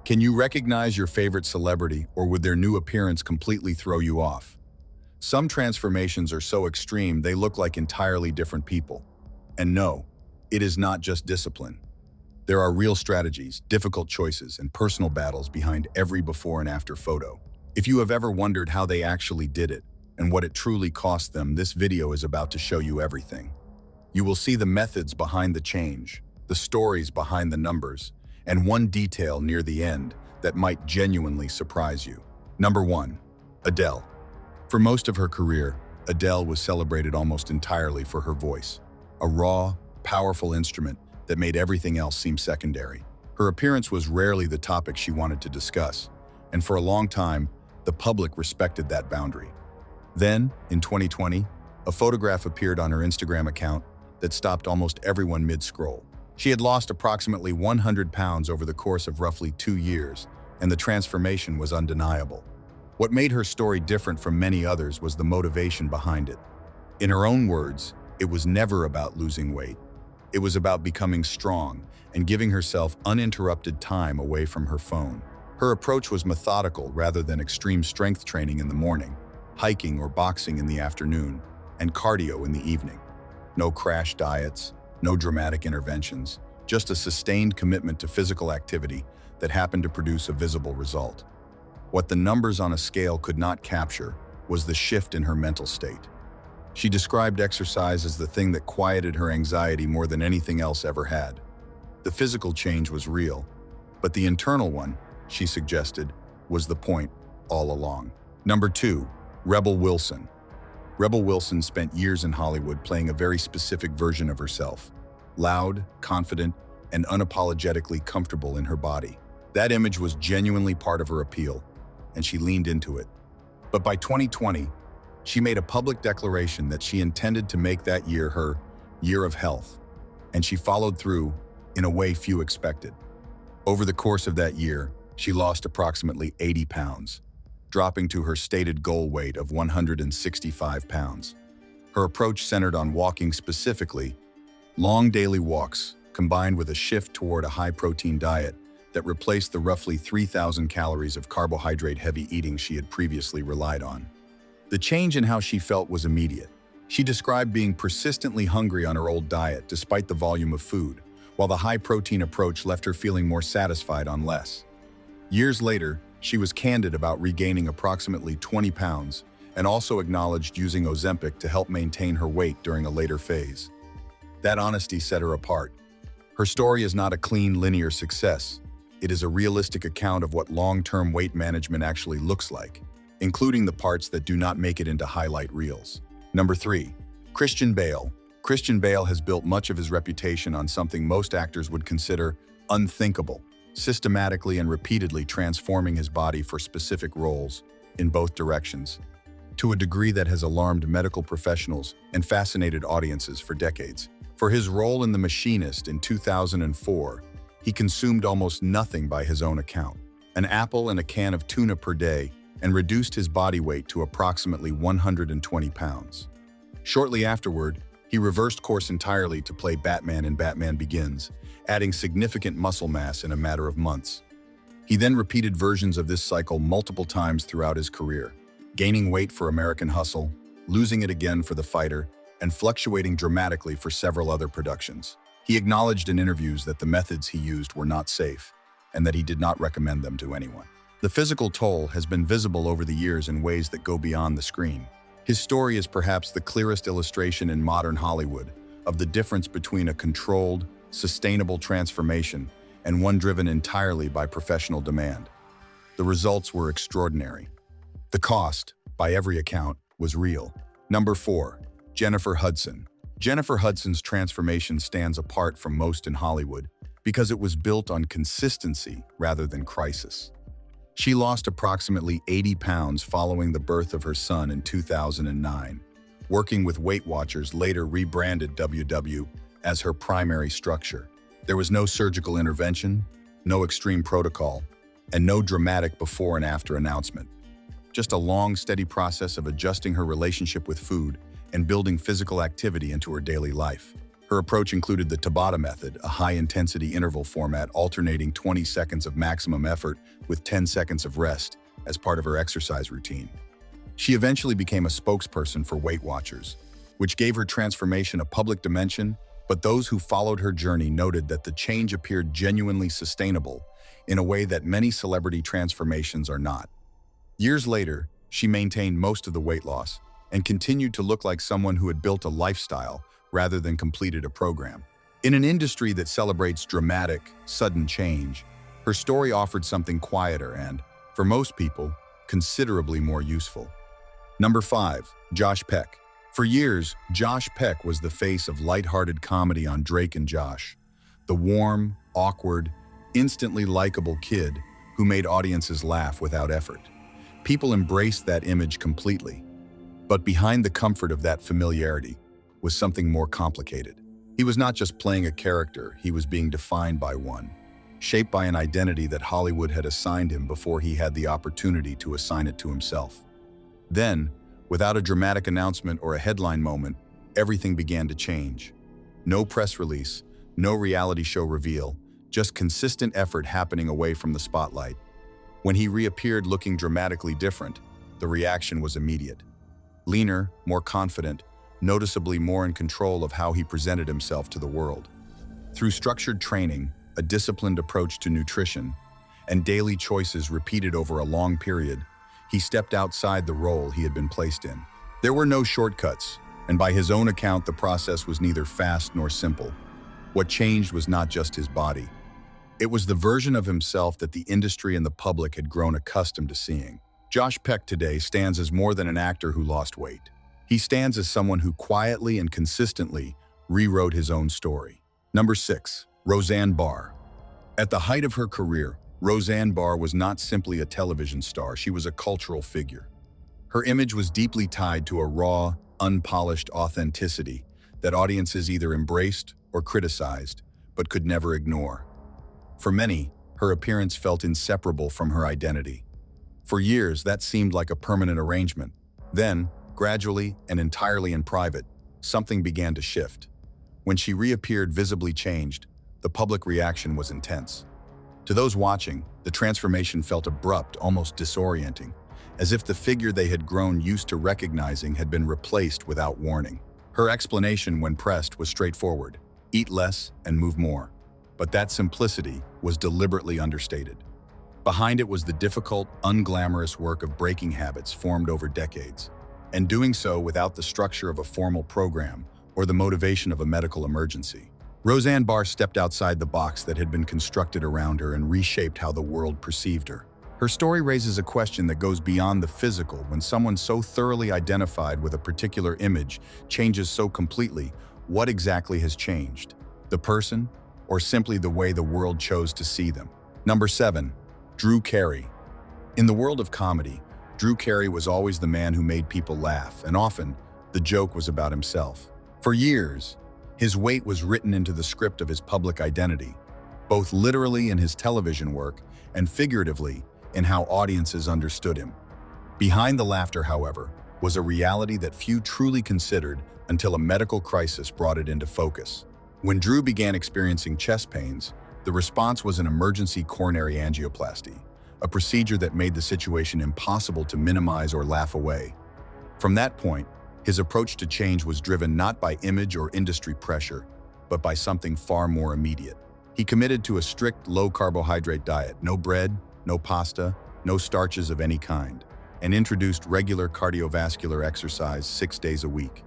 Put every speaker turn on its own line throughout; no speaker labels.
Can you recognize your favorite celebrity, or would their new appearance completely throw you off? Some transformations are so extreme they look like entirely different people. And no, it is not just discipline. There are real strategies, difficult choices, and personal battles behind every before and after photo. If you have ever wondered how they actually did it and what it truly cost them, this video is about to show you everything. You will see the methods behind the change, the stories behind the numbers, and one detail near the end that might genuinely surprise you. Number 1. Adele. For most of her career, Adele was celebrated almost entirely for her voice, a raw, powerful instrument that made everything else seem secondary. Her appearance was rarely the topic she wanted to discuss, and for a long time, the public respected that boundary. Then, in 2020, a photograph appeared on her Instagram account that stopped almost everyone mid-scroll. She had lost approximately 100 pounds over the course of roughly 2 years, and the transformation was undeniable. What made her story different from many others was the motivation behind it. In her own words, it was never about losing weight. It was about becoming strong and giving herself uninterrupted time away from her phone. Her approach was methodical rather than extreme strength training in the morning, hiking or boxing in the afternoon, and cardio in the evening. No crash diets, no dramatic interventions, just a sustained commitment to physical activity that happened to produce a visible result. What the numbers on a scale could not capture was the shift in her mental state. She described exercise as the thing that quieted her anxiety more than anything else ever had. The physical change was real, but the internal one, she suggested, was the point all along. Number 2, Rebel Wilson. Rebel Wilson spent years in Hollywood playing a very specific version of herself, loud, confident, and unapologetically comfortable in her body. That image was genuinely part of her appeal, and she leaned into it. But by 2020, she made a public declaration that she intended to make that year her year of health, and she followed through in a way few expected. Over the course of that year, she lost approximately 80 pounds, dropping to her stated goal weight of 165 pounds. Her approach centered on walking specifically, long daily walks combined with a shift toward a high-protein diet that replaced the roughly 3,000 calories of carbohydrate-heavy eating she had previously relied on. The change in how she felt was immediate. She described being persistently hungry on her old diet despite the volume of food, while the high-protein approach left her feeling more satisfied on less. Years later, she was candid about regaining approximately 20 pounds and also acknowledged using Ozempic to help maintain her weight during a later phase. That honesty set her apart. Her story is not a clean, linear success. It is a realistic account of what long-term weight management actually looks like, including the parts that do not make it into highlight reels. Number 3, Christian Bale. Christian Bale has built much of his reputation on something most actors would consider unthinkable, systematically and repeatedly transforming his body for specific roles in both directions, to a degree that has alarmed medical professionals and fascinated audiences for decades. For his role in The Machinist in 2004, he consumed almost nothing by his own account, an apple and a can of tuna per day, and reduced his body weight to approximately 120 pounds. Shortly afterward, he reversed course entirely to play Batman in Batman Begins, adding significant muscle mass in a matter of months. He then repeated versions of this cycle multiple times throughout his career, gaining weight for American Hustle, losing it again for The Fighter, and fluctuating dramatically for several other productions. He acknowledged in interviews that the methods he used were not safe, and that he did not recommend them to anyone. The physical toll has been visible over the years in ways that go beyond the screen. His story is perhaps the clearest illustration in modern Hollywood of the difference between a controlled, sustainable transformation and one driven entirely by professional demand. The results were extraordinary. The cost, by every account, was real. Number 4, Jennifer Hudson. Jennifer Hudson's transformation stands apart from most in Hollywood because it was built on consistency rather than crisis. She lost approximately 80 pounds following the birth of her son in 2009. Working with Weight Watchers later rebranded WW as her primary structure. There was no surgical intervention, no extreme protocol, and no dramatic before and after announcement. Just a long, steady process of adjusting her relationship with food and building physical activity into her daily life. Her approach included the Tabata method, a high-intensity interval format alternating 20 seconds of maximum effort with 10 seconds of rest as part of her exercise routine. She eventually became a spokesperson for Weight Watchers, which gave her transformation a public dimension, but those who followed her journey noted that the change appeared genuinely sustainable in a way that many celebrity transformations are not. Years later, she maintained most of the weight loss and continued to look like someone who had built a lifestyle rather than completed a program. In an industry that celebrates dramatic, sudden change, her story offered something quieter and, for most people, considerably more useful. Number 5. Josh Peck. For years, Josh Peck was the face of lighthearted comedy on Drake and Josh, the warm, awkward, instantly likable kid who made audiences laugh without effort. People embraced that image completely. But behind the comfort of that familiarity was something more complicated. He was not just playing a character, he was being defined by one, shaped by an identity that Hollywood had assigned him before he had the opportunity to assign it to himself. Then, without a dramatic announcement or a headline moment, everything began to change. No press release, no reality show reveal, just consistent effort happening away from the spotlight. When he reappeared looking dramatically different, the reaction was immediate. Leaner, more confident, noticeably more in control of how he presented himself to the world. Through structured training, a disciplined approach to nutrition, and daily choices repeated over a long period, he stepped outside the role he had been placed in. There were no shortcuts, and by his own account, the process was neither fast nor simple. What changed was not just his body. It was the version of himself that the industry and the public had grown accustomed to seeing. Josh Peck today stands as more than an actor who lost weight. He stands as someone who quietly and consistently rewrote his own story. Number 6. Roseanne Barr. At the height of her career, Roseanne Barr was not simply a television star, she was a cultural figure. Her image was deeply tied to a raw, unpolished authenticity that audiences either embraced or criticized, but could never ignore. For many, her appearance felt inseparable from her identity. For years, that seemed like a permanent arrangement. Then, gradually and entirely in private, something began to shift. When she reappeared visibly changed, the public reaction was intense. To those watching, the transformation felt abrupt, almost disorienting, as if the figure they had grown used to recognizing had been replaced without warning. Her explanation, when pressed, was straightforward: eat less and move more. But that simplicity was deliberately understated. Behind it was the difficult, unglamorous work of breaking habits formed over decades, and doing so without the structure of a formal program or the motivation of a medical emergency. Roseanne Barr stepped outside the box that had been constructed around her and reshaped how the world perceived her. Her story raises a question that goes beyond the physical. When someone so thoroughly identified with a particular image changes so completely, what exactly has changed? The person, or simply the way the world chose to see them? Number 7. Drew Carey. In the world of comedy, Drew Carey was always the man who made people laugh, and often, the joke was about himself. For years, his weight was written into the script of his public identity, both literally in his television work and figuratively in how audiences understood him. Behind the laughter, however, was a reality that few truly considered until a medical crisis brought it into focus. When Drew began experiencing chest pains, the response was an emergency coronary angioplasty, a procedure that made the situation impossible to minimize or laugh away. From that point, his approach to change was driven not by image or industry pressure, but by something far more immediate. He committed to a strict low-carbohydrate diet, no bread, no pasta, no starches of any kind, and introduced regular cardiovascular exercise 6 days a week.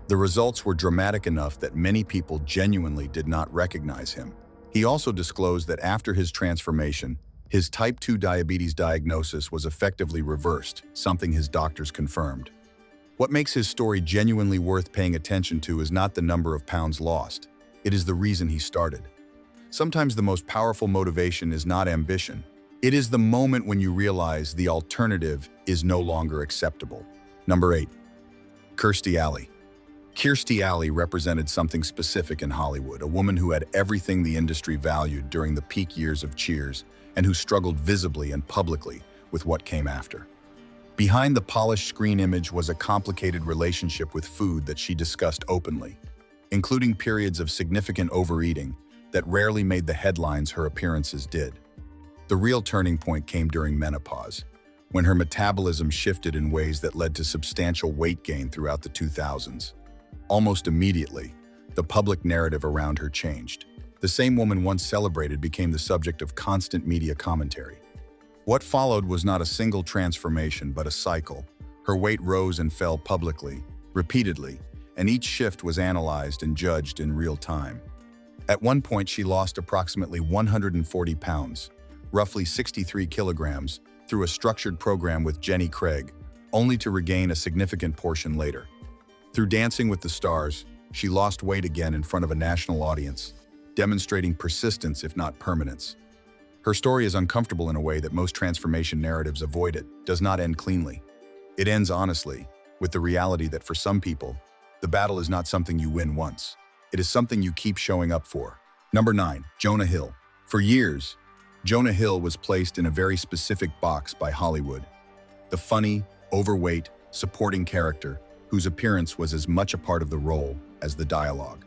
The results were dramatic enough that many people genuinely did not recognize him. He also disclosed that after his transformation, his type 2 diabetes diagnosis was effectively reversed, something his doctors confirmed. What makes his story genuinely worth paying attention to is not the number of pounds lost. It is the reason he started. Sometimes the most powerful motivation is not ambition. It is the moment when you realize the alternative is no longer acceptable. Number 8. Kirstie Alley. Kirstie Alley represented something specific in Hollywood, a woman who had everything the industry valued during the peak years of Cheers and who struggled visibly and publicly with what came after. Behind the polished screen image was a complicated relationship with food that she discussed openly. including periods of significant overeating that rarely made the headlines her appearances did. The real turning point came during menopause, when her metabolism shifted in ways that led to substantial weight gain throughout the 2000s. Almost immediately, the public narrative around her changed. The same woman once celebrated became the subject of constant media commentary. What followed was not a single transformation, but a cycle. Her weight rose and fell publicly, repeatedly, and each shift was analyzed and judged in real time. At one point, she lost approximately 140 pounds, roughly 63 kilograms, through a structured program with Jenny Craig, only to regain a significant portion later. Through Dancing with the Stars, she lost weight again in front of a national audience, demonstrating persistence if not permanence. Her story is uncomfortable in a way that most transformation narratives avoid. It does not end cleanly. It ends honestly, with the reality that for some people, the battle is not something you win once. It is something you keep showing up for. Number 9, Jonah Hill. For years, Jonah Hill was placed in a very specific box by Hollywood. The funny, overweight, supporting character whose appearance was as much a part of the role as the dialogue.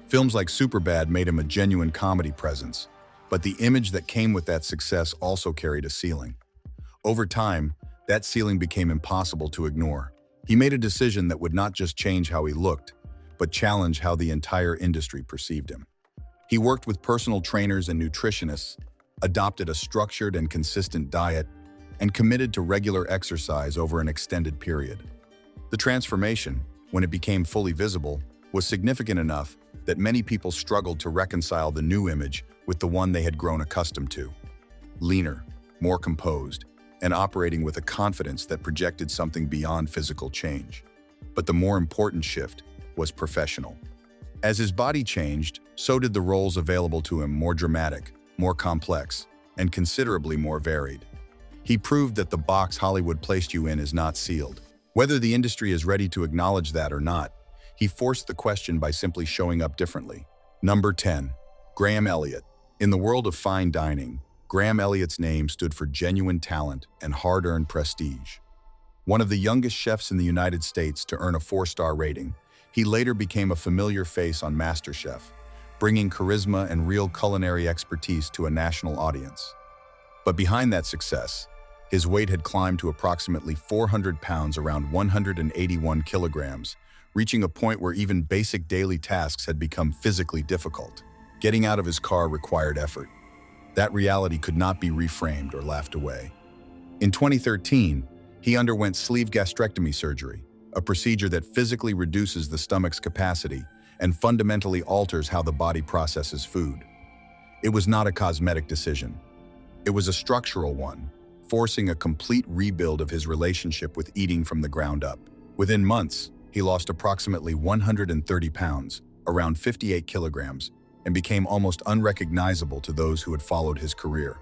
Films like Superbad made him a genuine comedy presence, but the image that came with that success also carried a ceiling. Over time, that ceiling became impossible to ignore. He made a decision that would not just change how he looked, but challenge how the entire industry perceived him. He worked with personal trainers and nutritionists, adopted a structured and consistent diet, and committed to regular exercise over an extended period. The transformation, when it became fully visible, was significant enough that many people struggled to reconcile the new image with the one they had grown accustomed to. Leaner, more composed, and operating with a confidence that projected something beyond physical change. But the more important shift was professional. As his body changed, so did the roles available to him: more dramatic, more complex, and considerably more varied. He proved that the box Hollywood placed you in is not sealed. Whether the industry is ready to acknowledge that or not, he forced the question by simply showing up differently. Number 10, Graham Elliott. In the world of fine dining, Graham Elliott's name stood for genuine talent and hard-earned prestige. One of the youngest chefs in the United States to earn a 4-star rating, he later became a familiar face on MasterChef, bringing charisma and real culinary expertise to a national audience. But behind that success, his weight had climbed to approximately 400 pounds, around 181 kilograms, reaching a point where even basic daily tasks had become physically difficult. Getting out of his car required effort. That reality could not be reframed or laughed away. In 2013, he underwent sleeve gastrectomy surgery, a procedure that physically reduces the stomach's capacity and fundamentally alters how the body processes food. It was not a cosmetic decision. It was a structural one, forcing a complete rebuild of his relationship with eating from the ground up. Within months, he lost approximately 130 pounds, around 58 kilograms, and became almost unrecognizable to those who had followed his career.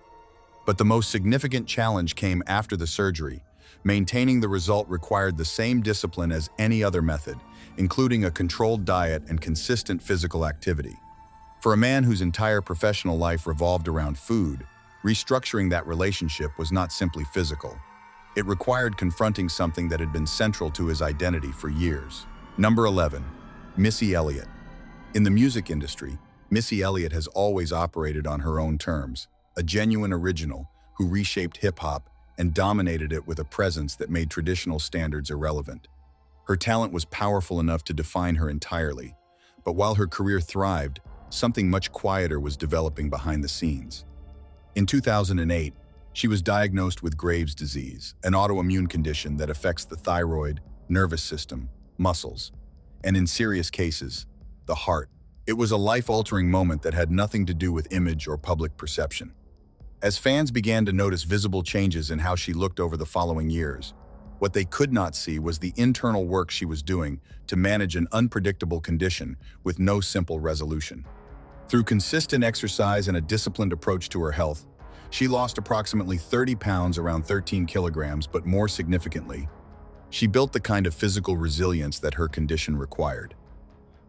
But the most significant challenge came after the surgery. Maintaining the result required the same discipline as any other method, including a controlled diet and consistent physical activity. For a man whose entire professional life revolved around food, restructuring that relationship was not simply physical. It required confronting something that had been central to his identity for years. Number 11, Missy Elliott. In the music industry, Missy Elliott has always operated on her own terms, a genuine original who reshaped hip-hop and dominated it with a presence that made traditional standards irrelevant. Her talent was powerful enough to define her entirely, but while her career thrived, something much quieter was developing behind the scenes. In 2008, she was diagnosed with Graves' disease, an autoimmune condition that affects the thyroid, nervous system, muscles, and in serious cases, the heart. It was a life-altering moment that had nothing to do with image or public perception. As fans began to notice visible changes in how she looked over the following years, what they could not see was the internal work she was doing to manage an unpredictable condition with no simple resolution. Through consistent exercise and a disciplined approach to her health, she lost approximately 30 pounds, around 13 kilograms, but more significantly, she built the kind of physical resilience that her condition required.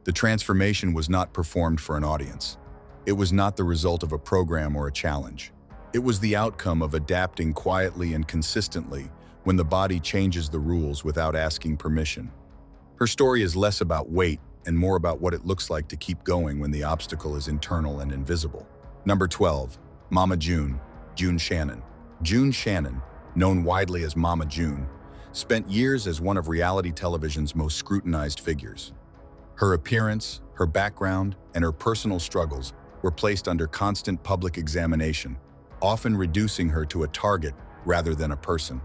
The transformation was not performed for an audience. It was not the result of a program or a challenge. It was the outcome of adapting quietly and consistently when the body changes the rules without asking permission. Her story is less about weight and more about what it looks like to keep going when the obstacle is internal and invisible. Number 12. Mama June, June Shannon. June Shannon, known widely as Mama June, spent years as one of reality television's most scrutinized figures. Her appearance, her background, and her personal struggles were placed under constant public examination, often reducing her to a target rather than a person.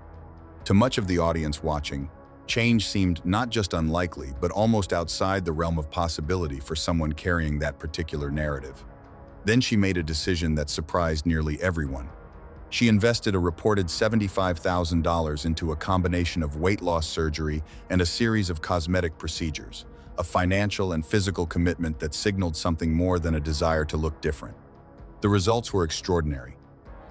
To much of the audience watching, change seemed not just unlikely, but almost outside the realm of possibility for someone carrying that particular narrative. Then she made a decision that surprised nearly everyone. She invested a reported $75,000 into a combination of weight loss surgery and a series of cosmetic procedures, a financial and physical commitment that signaled something more than a desire to look different. The results were extraordinary.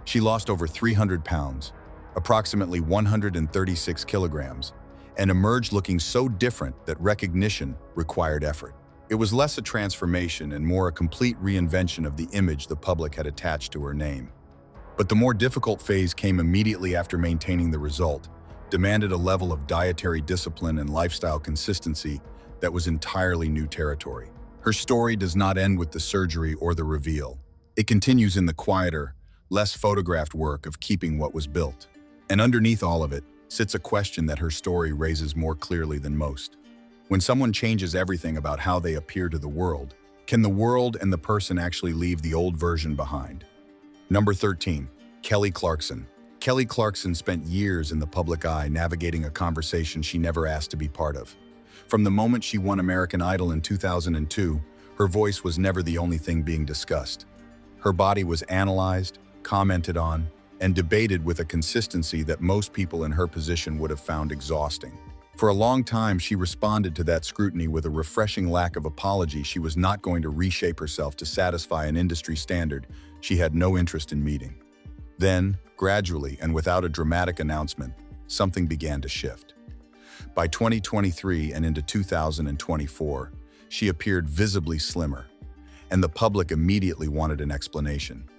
She lost over 300 pounds, approximately 136 kilograms, and emerged looking so different that recognition required effort. It was less a transformation and more a complete reinvention of the image the public had attached to her name. But the more difficult phase came immediately after maintaining the result, demanded a level of dietary discipline and lifestyle consistency that was entirely new territory. Her story does not end with the surgery or the reveal. It continues in the quieter, less photographed work of keeping what was built. And underneath all of it sits a question that her story raises more clearly than most. When someone changes everything about how they appear to the world, can the world and the person actually leave the old version behind? Number 13. Kelly Clarkson. Kelly Clarkson spent years in the public eye navigating a conversation she never asked to be part of. From the moment she won American Idol in 2002, her voice was never the only thing being discussed. Her body was analyzed, commented on, and debated with a consistency that most people in her position would have found exhausting. For a long time, she responded to that scrutiny with a refreshing lack of apology. She was not going to reshape herself to satisfy an industry standard she had no interest in meeting. Then, gradually and without a dramatic announcement, something began to shift. By 2023 and into 2024, she appeared visibly slimmer, and the public immediately wanted an explanation.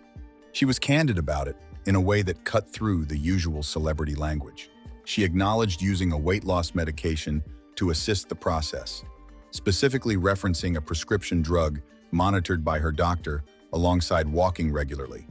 She was candid about it in a way that cut through the usual celebrity language. She acknowledged using a weight loss medication to assist the process, specifically referencing a prescription drug monitored by her doctor alongside walking regularly,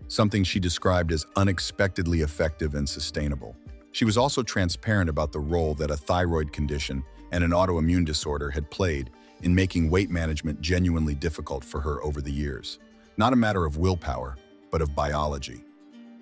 something she described as unexpectedly effective and sustainable. She was also transparent about the role that a thyroid condition and an autoimmune disorder had played in making weight management genuinely difficult for her over the years. Not a matter of willpower, but of biology.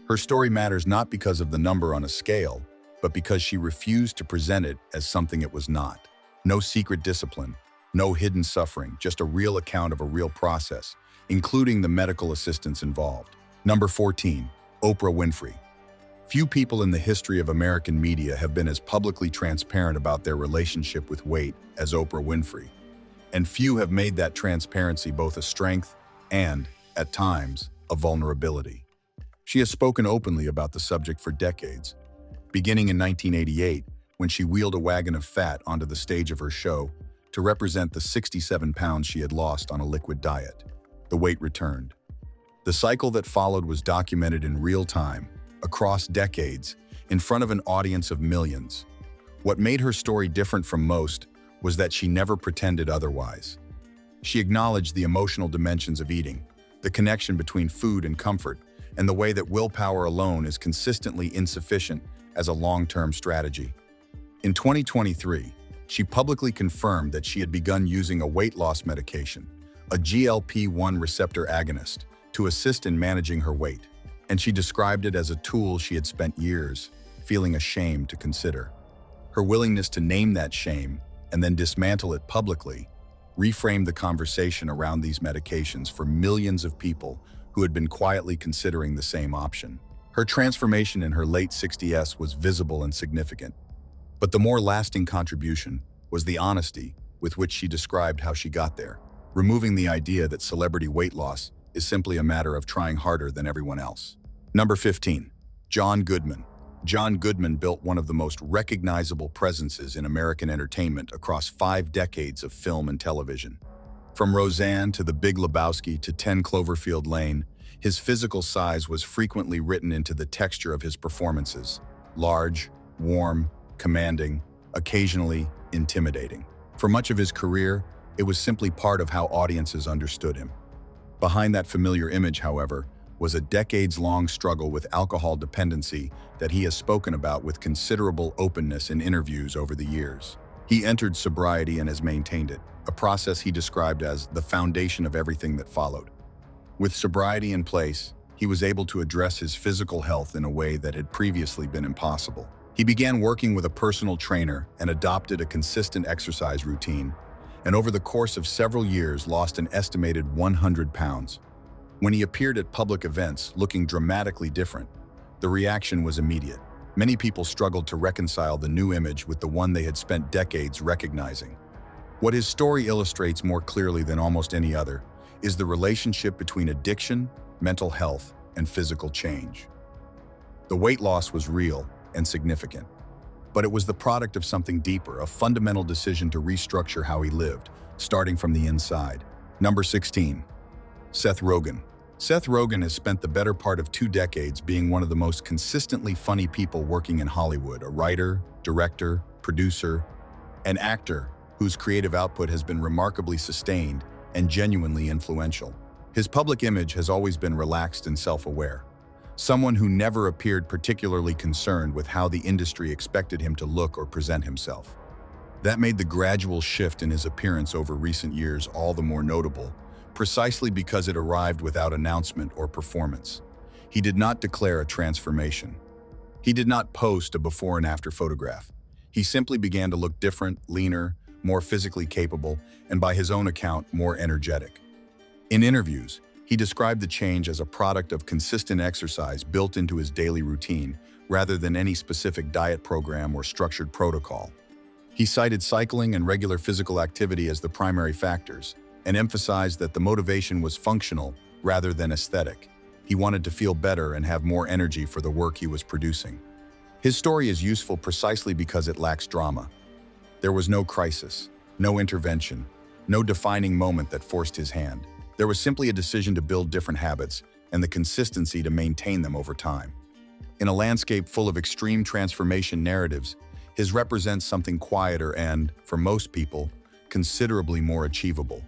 Her story matters not because of the number on a scale, but because she refused to present it as something it was not. No secret discipline, no hidden suffering, just a real account of a real process, including the medical assistance involved. Number 14. Oprah Winfrey. Few people in the history of American media have been as publicly transparent about their relationship with weight as Oprah Winfrey. And few have made that transparency both a strength and, at times, a vulnerability. She has spoken openly about the subject for decades, beginning in 1988 when she wheeled a wagon of fat onto the stage of her show to represent the 67 pounds she had lost on a liquid diet. The weight returned. The cycle that followed was documented in real time, across decades, in front of an audience of millions. What made her story different from most was that she never pretended otherwise. She acknowledged the emotional dimensions of eating, the connection between food and comfort, and the way that willpower alone is consistently insufficient as a long-term strategy. In 2023, she publicly confirmed that she had begun using a weight loss medication, a GLP-1 receptor agonist, to assist in managing her weight, and she described it as a tool she had spent years feeling ashamed to consider. Her willingness to name that shame and then dismantle it publicly reframed the conversation around these medications for millions of people who had been quietly considering the same option. Her transformation in her late 60s was visible and significant, but the more lasting contribution was the honesty with which she described how she got there, removing the idea that celebrity weight loss is simply a matter of trying harder than everyone else. Number 15. John Goodman. John Goodman built one of the most recognizable presences in American entertainment across 5 decades of film and television. From Roseanne to The Big Lebowski to 10 Cloverfield Lane, his physical size was frequently written into the texture of his performances. Large, warm, commanding, occasionally intimidating. For much of his career, It was simply part of how audiences understood him. Behind that familiar image, however, was a decades-long struggle with alcohol dependency that he has spoken about with considerable openness in interviews over the years. He entered sobriety and has maintained it, a process he described as the foundation of everything that followed. With sobriety in place, he was able to address his physical health in a way that had previously been impossible. He began working with a personal trainer and adopted a consistent exercise routine, and over the course of several years lost an estimated 100 pounds. When he appeared at public events looking dramatically different, the reaction was immediate. Many people struggled to reconcile the new image with the one they had spent decades recognizing. What his story illustrates more clearly than almost any other is the relationship between addiction, mental health, and physical change. The weight loss was real and significant, but it was the product of something deeper, a fundamental decision to restructure how he lived, starting from the inside. Number 16. Seth Rogen. Seth Rogen has spent the better part of 2 decades being one of the most consistently funny people working in Hollywood, a writer, director, producer, and actor whose creative output has been remarkably sustained and genuinely influential. His public image has always been relaxed and self-aware, someone who never appeared particularly concerned with how the industry expected him to look or present himself. That made the gradual shift in his appearance over recent years all the more notable, precisely because it arrived without announcement or performance. He did not declare a transformation. He did not post a before and after photograph. He simply began to look different, leaner, more physically capable, and by his own account, more energetic. In interviews, he described the change as a product of consistent exercise built into his daily routine, rather than any specific diet program or structured protocol. He cited cycling and regular physical activity as the primary factors, and emphasized that the motivation was functional rather than aesthetic. He wanted to feel better and have more energy for the work he was producing. His story is useful precisely because it lacks drama. There was no crisis, no intervention, no defining moment that forced his hand. There was simply a decision to build different habits and the consistency to maintain them over time. In a landscape full of extreme transformation narratives, his represents something quieter and, for most people, considerably more achievable.